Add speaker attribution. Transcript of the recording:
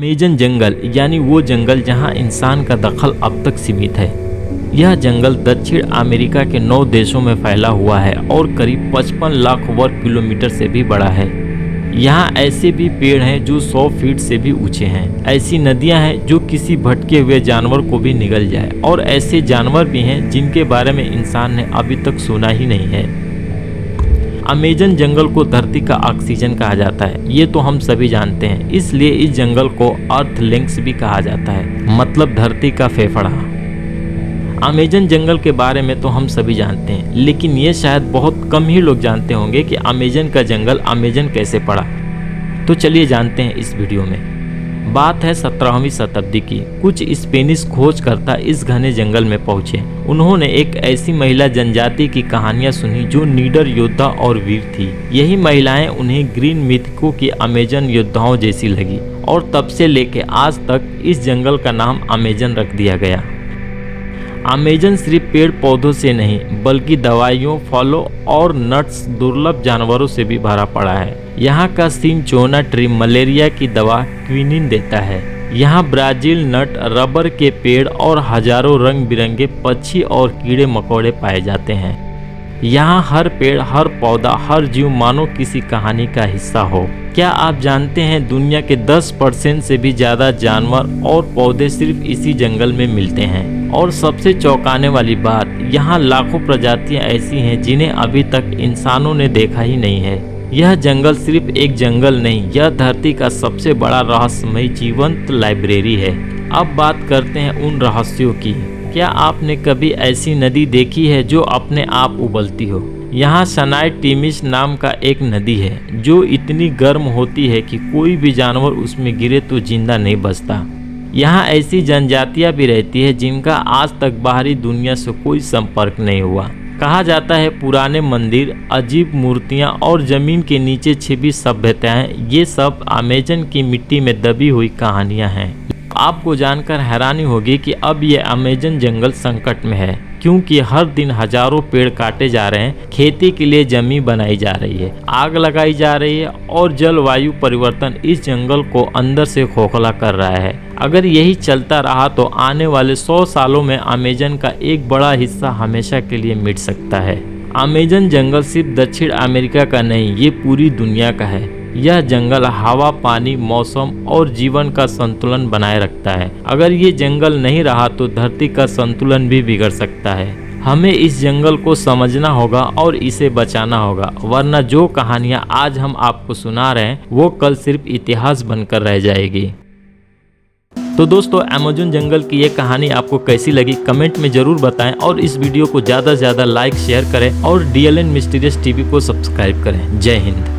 Speaker 1: Amazon जंगल यानी वो जंगल जहां इंसान का दखल अब तक सीमित है। यह जंगल दक्षिण अमेरिका के 9 देशों में फैला हुआ है और करीब 55 लाख वर्ग किलोमीटर से भी बड़ा है। यहाँ ऐसे भी पेड़ हैं जो 100 फीट से भी ऊंचे हैं। ऐसी नदियां हैं जो किसी भटके हुए जानवर को भी निगल जाए, और ऐसे जानवर भी हैं जिनके बारे में इंसान ने अभी तक सुना ही नहीं है। अमेजन जंगल को धरती का ऑक्सीजन कहा जाता है, ये तो हम सभी जानते हैं। इसलिए इस जंगल को अर्थ लंग्स भी कहा जाता है, मतलब धरती का फेफड़ा। अमेजन जंगल के बारे में तो हम सभी जानते हैं, लेकिन ये शायद बहुत कम ही लोग जानते होंगे कि अमेजन का जंगल अमेजन कैसे पड़ा। तो चलिए जानते हैं इस वीडियो में। बात है 17वीं शताब्दी की। कुछ स्पेनिश खोजकर्ता इस घने जंगल में पहुंचे। उन्होंने एक ऐसी महिला जनजाति की कहानियां सुनी जो निडर योद्धा और वीर थी। यही महिलाएं उन्हें ग्रीन मिथकों की अमेजन योद्धाओं जैसी लगी, और तब से लेके आज तक इस जंगल का नाम अमेजन रख दिया गया। अमेजन सिर्फ पेड़ पौधों से नहीं, बल्कि दवाइयों, फलों और नट्स, दुर्लभ जानवरों से भी भरा पड़ा है। यहाँ का सिंचोना ट्री मलेरिया की दवा क्विनिन देता है। यहाँ ब्राजील नट, रबर के पेड़ और हजारों रंग बिरंगे पक्षी और कीड़े मकोड़े पाए जाते हैं। यहाँ हर पेड़, हर पौधा, हर जीव मानो किसी कहानी का हिस्सा हो। क्या आप जानते हैं दुनिया के 10% से भी ज़्यादा जानवर और पौधे सिर्फ इसी जंगल में मिलते हैं। और सबसे चौंकाने वाली बात, यहाँ लाखों प्रजातियाँ ऐसी हैं जिन्हें अभी तक इंसानों ने देखा ही नहीं है। यह जंगल सिर्फ एक जंगल नहीं, यह धरती का सबसे बड़ा रहस्यमय जीवंत लाइब्रेरी है। अब बात करते हैं उन रहस्यों की। क्या आपने कभी ऐसी नदी देखी है जो अपने आप उबलती हो? यहाँ सनाई टिमिस नाम का एक नदी है जो इतनी गर्म होती है कि कोई भी जानवर उसमें गिरे तो जिंदा नहीं बचता। यहाँ ऐसी जनजातियाँ भी रहती है जिनका आज तक बाहरी दुनिया से कोई संपर्क नहीं हुआ। कहा जाता है पुराने मंदिर, अजीब मूर्तियाँ और जमीन के नीचे छिपी सभ्यताएं, ये सब अमेजन की मिट्टी में दबी हुई कहानियाँ हैं। आपको जानकर हैरानी होगी कि अब ये अमेजन जंगल संकट में है, क्योंकि हर दिन हजारों पेड़ काटे जा रहे हैं, खेती के लिए जमीन बनाई जा रही है, आग लगाई जा रही है, और जलवायु परिवर्तन इस जंगल को अंदर से खोखला कर रहा है। अगर यही चलता रहा तो आने वाले 100 सालों में अमेजन का एक बड़ा हिस्सा हमेशा के लिए मिट सकता है। अमेजन जंगल सिर्फ दक्षिण अमेरिका का नहीं, ये पूरी दुनिया का है। यह जंगल हवा, पानी, मौसम और जीवन का संतुलन बनाए रखता है। अगर ये जंगल नहीं रहा तो धरती का संतुलन भी बिगड़ सकता है। हमें इस जंगल को समझना होगा और इसे बचाना होगा, वरना जो कहानियाँ आज हम आपको सुना रहे हैं वो कल सिर्फ इतिहास बनकर रह जाएगी। तो दोस्तों, अमेजन जंगल की ये कहानी आपको कैसी लगी कमेंट में जरूर बताएं, और इस वीडियो को ज़्यादा से ज़्यादा लाइक, शेयर करें और DLN मिस्टीरियस टीवी को सब्सक्राइब करें। जय हिंद।